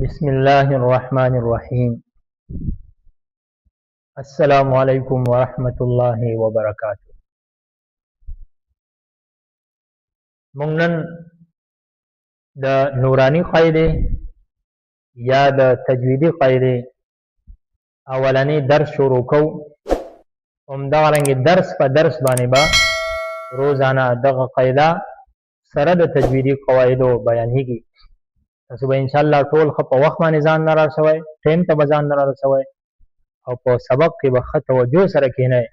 بسم الله الرحمن الرحيم. السلام عليكم ورحمة الله وبركاته. موږ نن د نورانی قاعده یا د تجویدی قاعده اولنی درس شروع کوو. همدغه رنګ درس په درس باندې با روزانه دغه قاعده سره د تجویدی قواعدو بیانېږي. تاسو به ان شاء الله ټول په وخت باندې ځان نه راسوي، ټیم ته به ځان نه راسوي او په سبق کې به ښه توجه سره کښېنئ.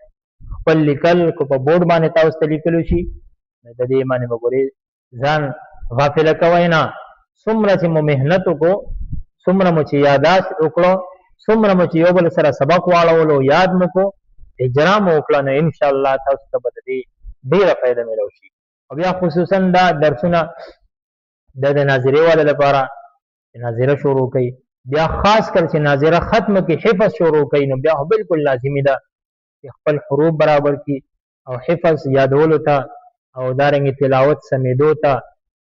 خپل لیکل کو په بورډ باندې تاسو ته لیکلو شي، د دې باندې به ګورئ ځان غافله کوئ نه. څومره چې مو محنت وکړو، څومره مو چې یاداشت وکړو، څومره مو چې یو بل سره سبق واړولو، یاد مو کړو، اجرا مو وکړه، نو ان شاء الله تاسو ته به د دې ډېره فایده میلاو شي. او بیا خصوصا دا درسونه د ناظرې والا لپاره ناظره شروع کړي، بیا خاص کر چې ناظره ختم کې حفظ شروع کړي، نو بیا بالکل لازمي ده چې خپل حروف برابر کړي او حفظ یادولو ته او دارنګ تلاوت سمیدو ته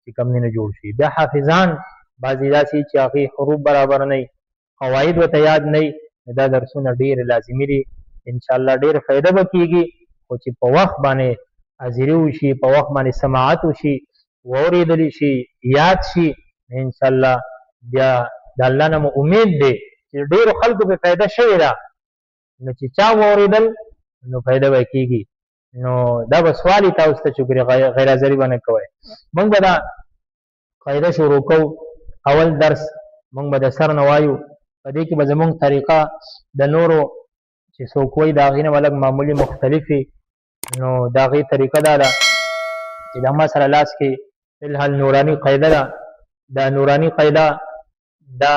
چې کوم نه جوړ شي. بیا حافظان بعضی داسې چې هغه حروف برابر نه وي، قواعد ورته یاد نه وي، دا درسونه ډېر لازمي دي. ان شاء الله ډېر فایده به کیږي، خو چې په وخت باندې حاضري وشي، په وخت باندې سماعت وشي، واورېدلی شي، یاد شي، ان شاء الله بیا د الله نه مو امید دی چې ډېرو خلکو په فایده شوې ده. نو چې چا واورېدل نو فایده به کېږي. نو دا به سوال تاسو ته چې غیر حاضري به نه کوئ. موږ به دا قاعده شروع کوو. اول درس موږ به د سر نه وایو. په دې کې به زموږ طریقه د نورو چې څوک وایي د هغې نه به لږ معمولي مختلف وي. نو د هغې طریقه دا ده چې د ما سره لاس کې فلحال نورانی قاعده ده. دا نورانی قاعده دا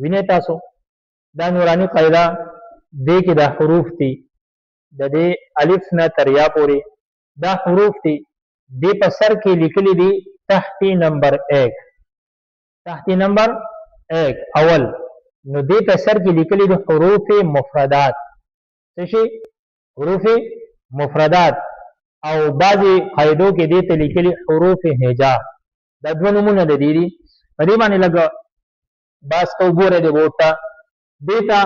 وینئ تاسو، دا نورانی قاعده دې کې دا حروف دي، د دې الف نه تر یا پورې دا حروف دي. دې په سر کې لیکلي دي تحتی نمبر 1، تحتی نمبر 1 اول. نو دې په سر کې لیکلي دي حروف مفردات. څه شي؟ حروف مفردات. او بعضی قاعدو کې دې ته لیکلي حروف هجا. دا دوه نمونه د دې دي. په دې باندې لږ باس کو ګوره دی بوتا دیتا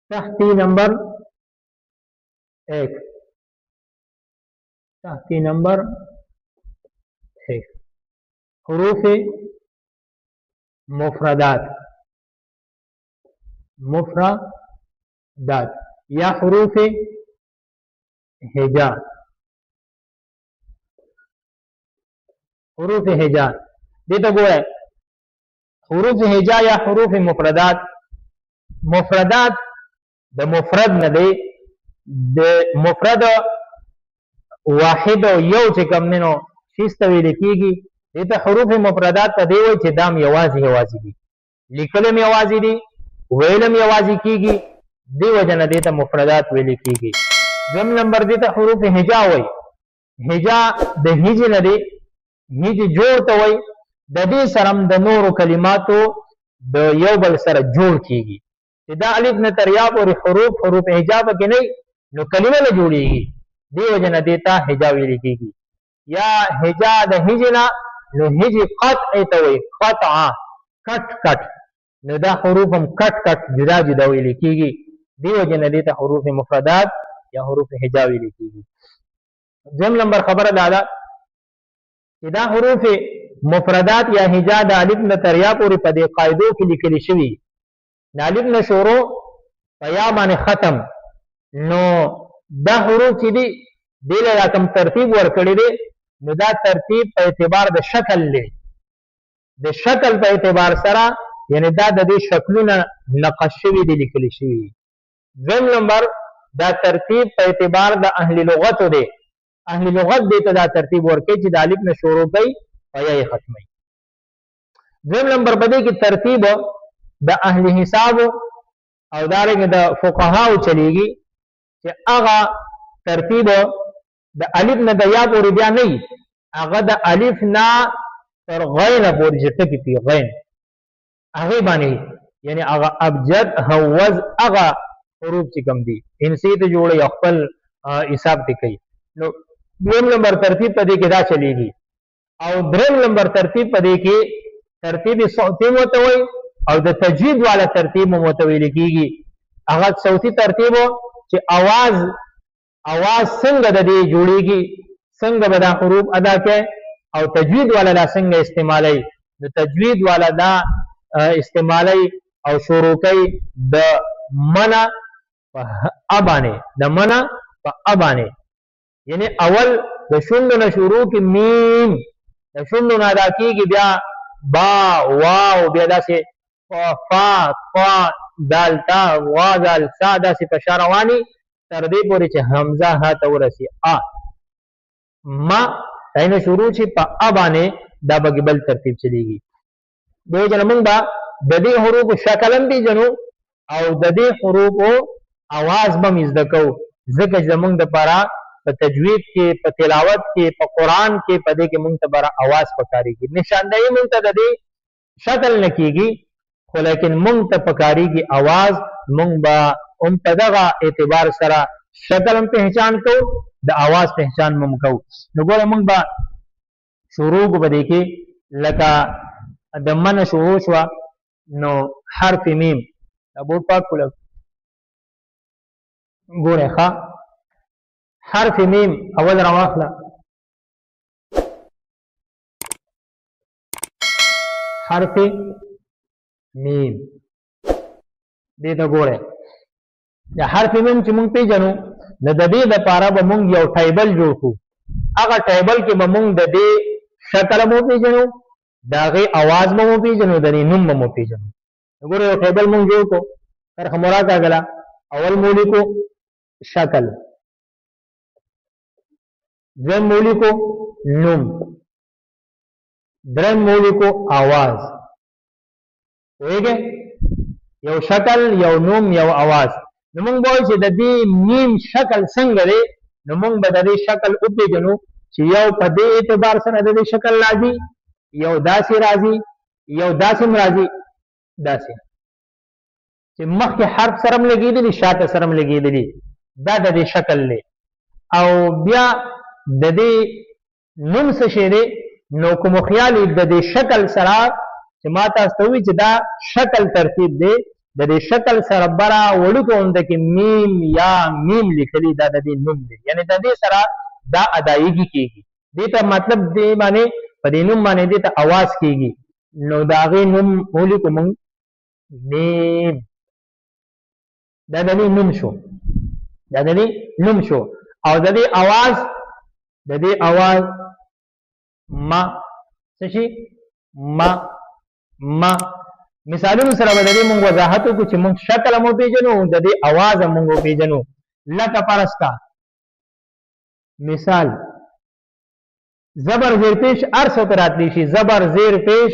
تحتی نمبر 1، تحتی نمبر 1 حروف مفردات، مفردات یا حروف هجا. حروف هجا دیتا گوره حروف هجا یا حروف مفردات. مفردات د مفرد نه دی، د مفرد واحد او یو چې کوم نه نو شیست ویل کېږي. دې ته حروف مفردات ته دی وایي چې دام یوازې دي، لیکلم یوازې دي، ویلم یوازې کېږي، دې وجه نه دې ته مفردات ویل کېږي. دویم نمبر دې ته حروف هجا وایي. هجا د هج نه دی، هج جوړ ته وایي. د دې سره د نورو کلماتو د یو بل سره جوړ کیږي. چې دا الف نه تر یا پورې حروف هجا پکې نه نو کلمه نه جوړیږي. دې وجه نه دې ته هجا ویل کېږي. یا هجا د هج نه نو هج قطع ته وایي، قطع کټ. نو دا حروف هم کټ جدا ویل کېږي. دې وجه نه دې ته حروف مفردات یا حروف هجا ویل کېږي. دویم نمبر خبره دا ده چې دا حروف مفردات یا هجا د الف نه تر یا پورې په دې قاعدو کې لیکل شوي. د الف نه شروع په یا باندې ختم. نو دا حروف چې دي دې له کوم ترتیب ورکړی دی، نو دا ترتیب په اعتبار د شکل دی. د شکل په اعتبار سره یعنی دا د دې شکلونه نقش شوي دي، لیکل شوي. دویم نمبر دا ترتیب په اعتبار د اهل لغتو دی. اهل لغت دې ته دا ترتیب ورکړي چې د الف نه شروع کوي او یا ختمي. دویم نمبر په دې کې ترتیب د اهل حساب او دارنګ د فقهاو چلیږي چې هغه ترتیب د الف نه د یا پورې بیا نه، هغه د الف نه تر غین پورې چې ټکی پی غین هغه باندې یعنی هغه ابجد هوز هغه حروف چې کوم دي انسی ته جوړي خپل حساب ته کوي. نو دویم نمبر ترتیب په دې کې دا چلیږي. او دریم نمبر ترتیب په دې کې ترتیب صوتی وته وي او د تجوید والا ترتیب متویل کیږي هغه صوتی ترتیب چې आवाज څنګه د دې جوړیږي څنګه به دا حروف ادا کوي او تجوید والا دا څنګه استعمالي د تجوید والا دا استعمالي او شروع کوي د منع په ابانه د منع په ابانه یعنی اول د شوندو نه شروع کی میم د شوندو نه ادا کیږي بیا با واو بیا داسې فا طا دال تا وا دال سا داسې په شاروانی تر دې پورې چې حمزه ها ته ورسي ا ما داینه شروع شي په ابانه دا به بل ترتیب چلیږي دوی جن موږ با د دې حروف شکلن دي جنو او د دې حروف आवाज به مزد کو ځکه زمونږ د پاره په تجوید کې په تلاوت کې په قران کې په دې کې موږ ته بره आवाज پکاريږي نشاندهي موږ ته د دې شکل نکېږي خو لیکن موږ ته پکاريږي आवाज موږ با هم په دغه اعتبار سره شکل هم پہچان کو د आवाज پہچان مم کو نو ګوره موږ با شروع کو بده کې لکه د من شروع شو نو حرف میم ابو پاک کول ګوره ښا حرف میم اول راواخله حرف میم دې ته ګوره یا حرف میم چې مونږ پیژنو د دې لپاره به مونږ یو ټیبل جوړ کړو هغه ټیبل کې به مونږ د دې شکل مو پیژنو داغه आवाज مو پیژنو د نوم مو پیژنو ګوره یو ټیبل مونږ جوړ کو تر مراد غلا اول مولی کو شکل درم مولی کو نوم درم مولی کو आवाज وېګه یو شکل یو نوم یو आवाज نو موږ وایو چې د دې میم شکل څنګه دی نو موږ به د دې شکل او پیژنو چې یو په دې اعتبار سره د دې شکل راځي یو داسې راځي یو داسې راځي داسې چې مخکې حرف سره لګیدلی شاته سره لګیدلی دا د دې شکل دی او بیا د دې نوم څه شی دی نو کوم خیال د دې شکل سره چې ما تاسو ته وی چې دا شکل ترتیب دی د دې شکل سره برا وړو کوم د کې میم یا میم لیکلي دا د دې نوم دی یعنی د دې سره دا ادایګي کیږي دې ته مطلب دی باندې په دې نوم باندې دې ته आवाज کیږي نو دا غي نوم مولي کوم میم دا د دې نوم شو دا د دې نوم شو او د دې आवाज ما څه شي ما مثالونو سره بدلې مونږ وضاحت کو چې مونږ شکل مو پیژنو د دې आवाज مونږ پیژنو لکه پرستا مثال زبر زیر پیش ارس پر راتلی شي زبر زیر پیش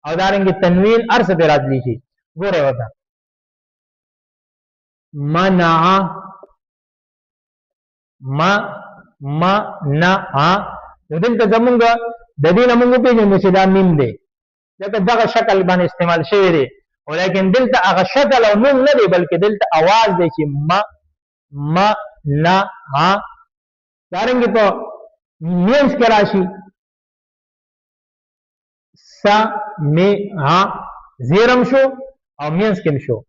او دارنګ تنوین ارس پر راتلی شي ګوره وتا منع نع دلته زمونږ د دې نمونږ پیژنو چې دا میم دی لکه دغه شکل باندې استعمال شوی دی ولیکن دلته هغه شکل او نوم نه دی بلکې دلته आवाज دی چې ما نا ها دارنګ په مینس کې راشي سا می ها زیرم شو او مینس کې شو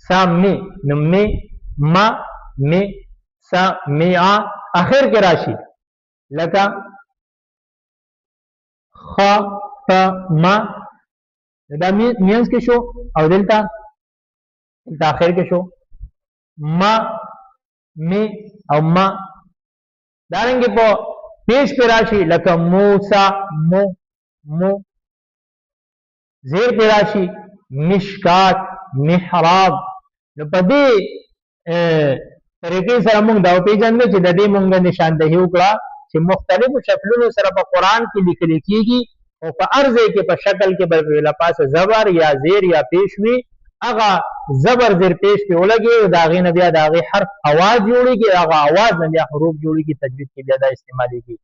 سا می نو می ما می سا می ا اخر کې راشي لکه خ ت ما دا مینس کې شو او دلته اخر کې شو ما می او ما دارنګ په پیش پر راشي لکه موسی مو زیر پر راشي مشکات محراب نو په دې طریقې سره موږ دا پیژنو چې د دې موږ نشاندهي وکړه چې مختلفو شکلونو سره په قران کې لیکل کېږي او په ارزه کې په شکل کې به له پاسه زبر یا زیر یا پیش وي هغه زبر زیر پیش په ولګي او داغه نه بیا داغه حرف आवाज جوړيږي هغه आवाज نه بیا حروف جوړيږي تجوید کې بیا دا استعماليږي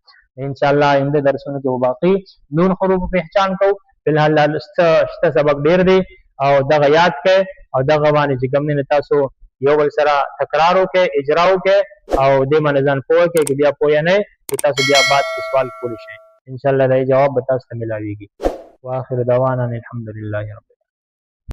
ان شاء الله آئنده درسونو کې باقي نون حروف پہچان کو فلحال شته سبق ډیر دی او دغه یاد کړئ او دغه باندې چې کوم نه تاسو یو بل سره تکرار وکړئ اجرا وکړئ او دې باندې ځان پوهه کې بیا پوهه نه تاسو بیا بعد سوال کولی شئ ان شاء الله دا جواب به تاسو ته ملاويږي واخر دعوانا الحمد لله رب